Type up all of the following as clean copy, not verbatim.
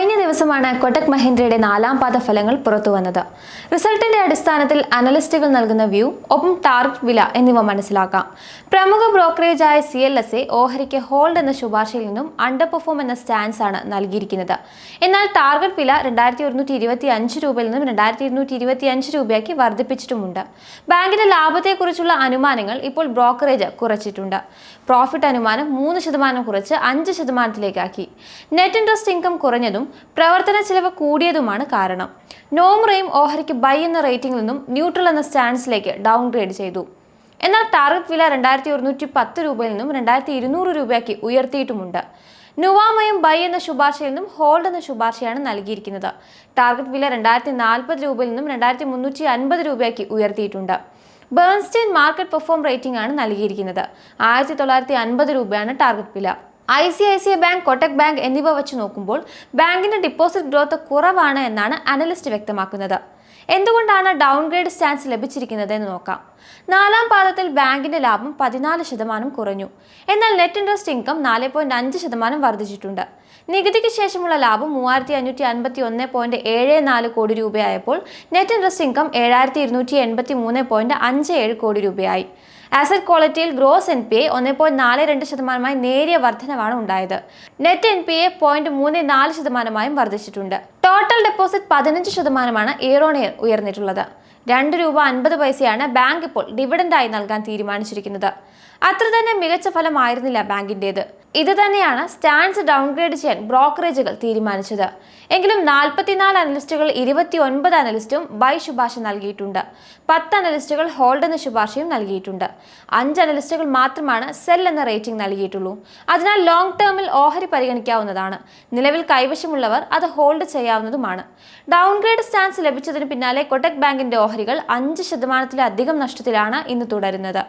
കഴിഞ്ഞ ദിവസമാണ് കൊട്ടക് മഹീന്ദ്രയുടെ നാലാം പാദ ഫലങ്ങൾ പുറത്തുവന്നത്. റിസൾട്ടിന്റെ അടിസ്ഥാനത്തിൽ അനലിസ്റ്റുകൾ നൽകുന്ന വ്യൂ, ഒപ്പം ടാർഗറ്റ് വില എന്നിവ മനസ്സിലാക്കാം. പ്രമുഖ ബ്രോക്കറേജായ CLSA ഓഹരിക്ക് ഹോൾഡ് എന്ന ശുപാർശയിൽ നിന്നും അണ്ടർ പെർഫോം എന്ന സ്റ്റാൻസ് ആണ് നൽകിയിരിക്കുന്നത്. എന്നാൽ ടാർഗറ്റ് വില 2125 രൂപയിൽ നിന്നും 2225 രൂപയാക്കി വർദ്ധിപ്പിച്ചിട്ടുമുണ്ട്. ബാങ്കിന്റെ ലാഭത്തെക്കുറിച്ചുള്ള അനുമാനങ്ങൾ ഇപ്പോൾ ബ്രോക്കറേജ് കുറച്ചിട്ടുണ്ട്. പ്രോഫിറ്റ് അനുമാനം 3% കുറച്ച് 5%ലേക്കാക്കി. നെറ്റ് ഇൻട്രസ്റ്റ് ഇൻകം കുറഞ്ഞതും പ്രവർത്തന ചിലവ് കൂടിയതുമാണ് കാരണം. നോമുറയും ഓഹരിക്ക് ബൈ എന്ന റേറ്റിംഗിൽ നിന്നും ന്യൂട്രൽ എന്ന സ്റ്റാൻസിലേക്ക് ഡൗൺഗ്രേഡ് ചെയ്തു. എന്നാൽ ടാർഗറ്റ് വില 2110 രൂപയിൽ നിന്നും 2200 രൂപയാക്കി ഉയർത്തിയിട്ടുമുണ്ട്. നുവാമയും ബൈ എന്ന ശുപാർശയിൽ നിന്നും ഹോൾഡ് എന്ന ശുപാർശയാണ് നൽകിയിരിക്കുന്നത്. ടാർഗറ്റ് വില 2040 രൂപയിൽ നിന്നും 2350 രൂപയാക്കി ഉയർത്തിയിട്ടുണ്ട്. ബേൺസ്റ്റൈൻ മാർക്കറ്റ് പെർഫോം റേറ്റിംഗ് ആണ് നൽകിയിരിക്കുന്നത്. 1950 രൂപയാണ് ടാർഗറ്റ് വില. ICICI ബാങ്ക്, കൊട്ടക് ബാങ്ക് എന്നിവ വെച്ച് നോക്കുമ്പോൾ ബാങ്കിന്റെ ഡിപ്പോസിറ്റ് ഗ്രോത്ത് കുറവാണ് എന്നാണ് അനലിസ്റ്റ് വ്യക്തമാക്കുന്നത്. എന്തുകൊണ്ടാണ് ഡൗൺഗ്രേഡ് സ്റ്റാൻസ് ലഭിച്ചിരിക്കുന്നത് എന്ന് നോക്കാം. നാലാം പാദത്തിൽ ബാങ്കിന്റെ ലാഭം 14% കുറഞ്ഞു. എന്നാൽ നെറ്റ് ഇൻട്രസ്റ്റ് ഇൻകം 4.5% വർദ്ധിച്ചിട്ടുണ്ട്. നികുതിക്ക് ശേഷമുള്ള ലാഭം 3551.74 കോടി രൂപയായപ്പോൾ നെറ്റ് ഇൻട്രസ്റ്റ് ഇൻകം 7283.57 കോടി രൂപയായി. ആസറ്റ് ക്വാളിറ്റിയിൽ ഗ്രോസ് NPA 1.42%, നേരിയ വർധനവാണ് ഉണ്ടായത്. നെറ്റ് NPA 0.34%, വർദ്ധിച്ചിട്ടുണ്ട്. Total deposit 15% year on year ഉയർന്നിട്ടുള്ളത്. ₹2.50 ബാങ്ക് ഇപ്പോൾ ഡിവിഡൻഡായി നൽകാൻ തീരുമാനിച്ചിരിക്കുന്നത്. അത്ര തന്നെ മികച്ച ഫലമായിരുന്നില്ല ബാങ്കിൻ്റേത്. ഇത് തന്നെയാണ് സ്റ്റാൻസ് ഡൗൺഗ്രേഡ് ചെയ്യാൻ ബ്രോക്കറേജുകൾ തീരുമാനിച്ചത്. എങ്കിലും 44 അനലിസ്റ്റുകൾ 29 അനലിസ്റ്റും ബൈ ശുപാർശ നൽകിയിട്ടുണ്ട്. 10 അനലിസ്റ്റുകൾ ഹോൾഡ് എന്ന ശുപാർശയും നൽകിയിട്ടുണ്ട്. 5 അനലിസ്റ്റുകൾ മാത്രമാണ് സെൽ എന്ന റേറ്റിംഗ് നൽകിയിട്ടുള്ളൂ. അതിനാൽ ലോങ് ടേമിൽ ഓഹരി പരിഗണിക്കാവുന്നതാണ്. നിലവിൽ കൈവശമുള്ളവർ അത് ഹോൾഡ് ചെയ്യാവുന്നതുമാണ്. ഡൗൺഗ്രേഡ് സ്റ്റാൻസ് ലഭിച്ചതിന് പിന്നാലെ കൊട്ടക് ബാങ്കിന്റെ ഓഹരികൾ 5%-ലധികം നഷ്ടത്തിലാണ് ഇന്ന് തുടരുന്നത്.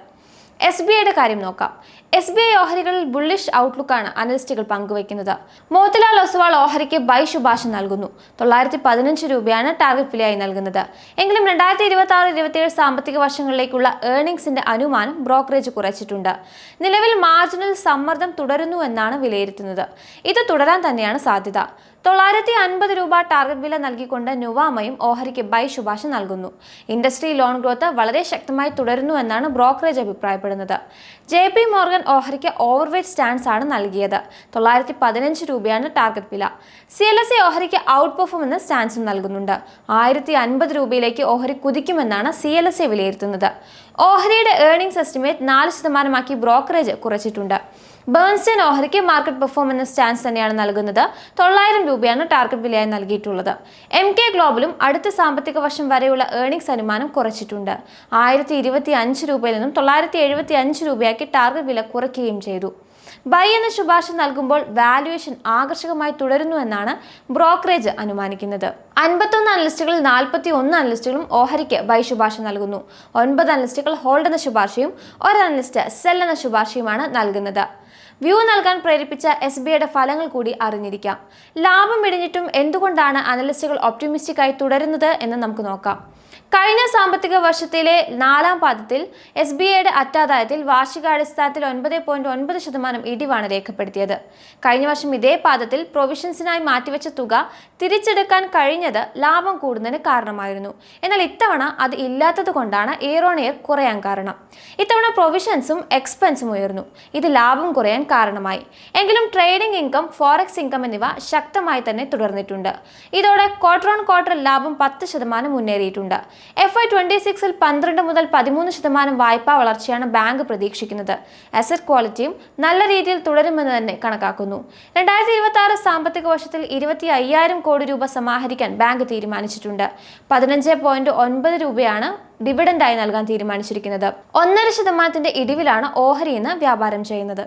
SBIയുടെ കാര്യം നോക്കാം. SBI ഓഹരികളിൽ ബുള്ളിഷ് ഔട്ട്ലുക്കാണ് അനലിസ്റ്റുകൾ പങ്കുവയ്ക്കുന്നത്. മോത്തിലാൽ ഒസ്വാൾ ഓഹരിക്ക് ബൈ ശുപാർശ നൽകുന്നു. 915 രൂപയാണ് ടാർഗറ്റ് വിലയായി നൽകുന്നത്. എങ്കിലും 2026-27 സാമ്പത്തിക വർഷങ്ങളിലേക്കുള്ള ഏർണിംഗ്സിന്റെ അനുമാനം ബ്രോക്കറേജ് കുറച്ചിട്ടുണ്ട്. നിലവിൽ മാർജിനൽ സമ്മർദ്ദം തുടരുന്നു എന്നാണ് വിലയിരുത്തുന്നത്. ഇത് തുടരാൻ തന്നെയാണ് സാധ്യത. 950 രൂപ ടാർഗറ്റ് വില നൽകിക്കൊണ്ട് നുവാമയും ഓഹരിക്ക് ബൈ ശുപാർശ നൽകുന്നു. ഇൻഡസ്ട്രി ലോൺ ഗ്രോത്ത് വളരെ ശക്തമായി തുടരുന്നു എന്നാണ് ബ്രോക്കറേജ് അഭിപ്രായപ്പെടുന്നത്. JP മോർഗൻ ഓഹരിക്ക് ഓവർവെയ്റ്റ് സ്റ്റാൻസ് ആണ് നൽകിയത്. 915 രൂപയാണ് ടാർഗറ്റ് വില. CLSA ഓഹരിക്ക് ഔട്ട് പെർഫോം എന്ന സ്റ്റാൻസും നൽകുന്നുണ്ട്. 1050 രൂപയിലേക്ക് ഓഹരി കുതിക്കുമെന്നാണ് CLSA വിലയിരുത്തുന്നത്. ഓഹരിയുടെ ഏർണിംഗ്സ് എസ്റ്റിമേറ്റ് 4%-ആക്കി ബ്രോക്കറേജ് കുറച്ചിട്ടുണ്ട്. ബേൺസ്റ്റൈൻ ഓഹരിക്ക് മാർക്കറ്റ് പെർഫോം എന്ന സ്റ്റാൻസ് തന്നെയാണ് നൽകുന്നത്. 900 രൂപയാണ് ടാർഗറ്റ് വിലയായി നൽകിയിട്ടുള്ളത്. MK ഗ്ലോബലും അടുത്ത സാമ്പത്തിക വർഷം വരെയുള്ള ഏർണിംഗ്സ് അനുമാനം കുറച്ചിട്ടുണ്ട്. 1025 രൂപയിൽ നിന്നും 975 രൂപയാക്കി ടാർഗറ്റ് വില കുറയ്ക്കുകയും ചെയ്തു. ബൈ എന്ന ശുപാർശ നൽകുമ്പോൾ വാല്യുവേഷൻ ആകർഷകമായി തുടരുന്നു എന്നാണ് ബ്രോക്കറേജ് അനുമാനിക്കുന്നത്. 51 അനലിസ്റ്റുകളിൽ 41 അനലിസ്റ്റുകളും ഓഹരിക്ക് ബൈ ശുപാർശ നൽകുന്നു. 9 അനലിസ്റ്റുകൾ ഹോൾഡ് എന്ന ശുപാർശയും 1 അനലിസ്റ്റ് സെൽ എന്ന ശുപാർശയുമാണ് നൽകുന്നത്. വ്യൂ നൽകാൻ പ്രേരിപ്പിച്ച SBIയുടെ ഫലങ്ങൾ കൂടി അറിഞ്ഞിരിക്കാം. ലാഭം ഇടിഞ്ഞിട്ടും എന്തുകൊണ്ടാണ് അനലിസ്റ്റുകൾ ഒപ്റ്റിമിസ്റ്റിക് ആയി തുടരുന്നത് എന്ന് നമുക്ക് നോക്കാം. കഴിഞ്ഞ സാമ്പത്തിക വർഷത്തിലെ നാലാം പാദത്തിൽ SBIയുടെ അറ്റാദായത്തിൽ വാർഷികാടിസ്ഥാനത്തിൽ 9.9% ഇടിവാണ് രേഖപ്പെടുത്തിയത്. കഴിഞ്ഞ വർഷം ഇതേ പാദത്തിൽ പ്രൊവിഷൻസിനായി മാറ്റിവെച്ച തുക തിരിച്ചെടുക്കാൻ കഴിഞ്ഞത് ലാഭം കൂടുന്നതിന് കാരണമായിരുന്നു. എന്നാൽ ഇത്തവണ അത് ഇല്ലാത്തത് കൊണ്ടാണ് ഇയർ ഓൺ ഇയർ കുറയാൻ കാരണം. ഇത്തവണ പ്രൊവിഷൻസും എക്സ്പെൻസും ഉയർന്നു. ഇത് ലാഭം കുറയാൻ കാരണമായി. എങ്കിലും ട്രേഡിംഗ് ഇൻകം, ഫോറക്സ് ഇൻകം എന്നിവ ശക്തമായി തന്നെ തുടർന്നിട്ടുണ്ട്. ഇതോടെ ക്വാർട്ടർ ഓൺ ക്വാർട്ടർ ലാഭം 10% മുന്നേറിയിട്ടുണ്ട്. FY26-ൽ 12 മുതൽ 13% വായ്പാ വളർച്ചയാണ് ബാങ്ക് പ്രതീക്ഷിക്കുന്നത്. അസറ്റ് ക്വാളിറ്റിയും നല്ല രീതിയിൽ തുടരുമെന്ന് തന്നെ കണക്കാക്കുന്നു. 2026 സാമ്പത്തിക വർഷത്തിൽ 25,000 കോടി രൂപ സമാഹരിക്കാൻ ബാങ്ക് തീരുമാനിച്ചിട്ടുണ്ട്. 15.9 രൂപയാണ് ഡിവിഡൻഡായി നൽകാൻ തീരുമാനിച്ചിരിക്കുന്നത്. 1.5% ഇടിവിലാണ് ഓഹരി ഇന്ന് വ്യാപാരം ചെയ്യുന്നത്.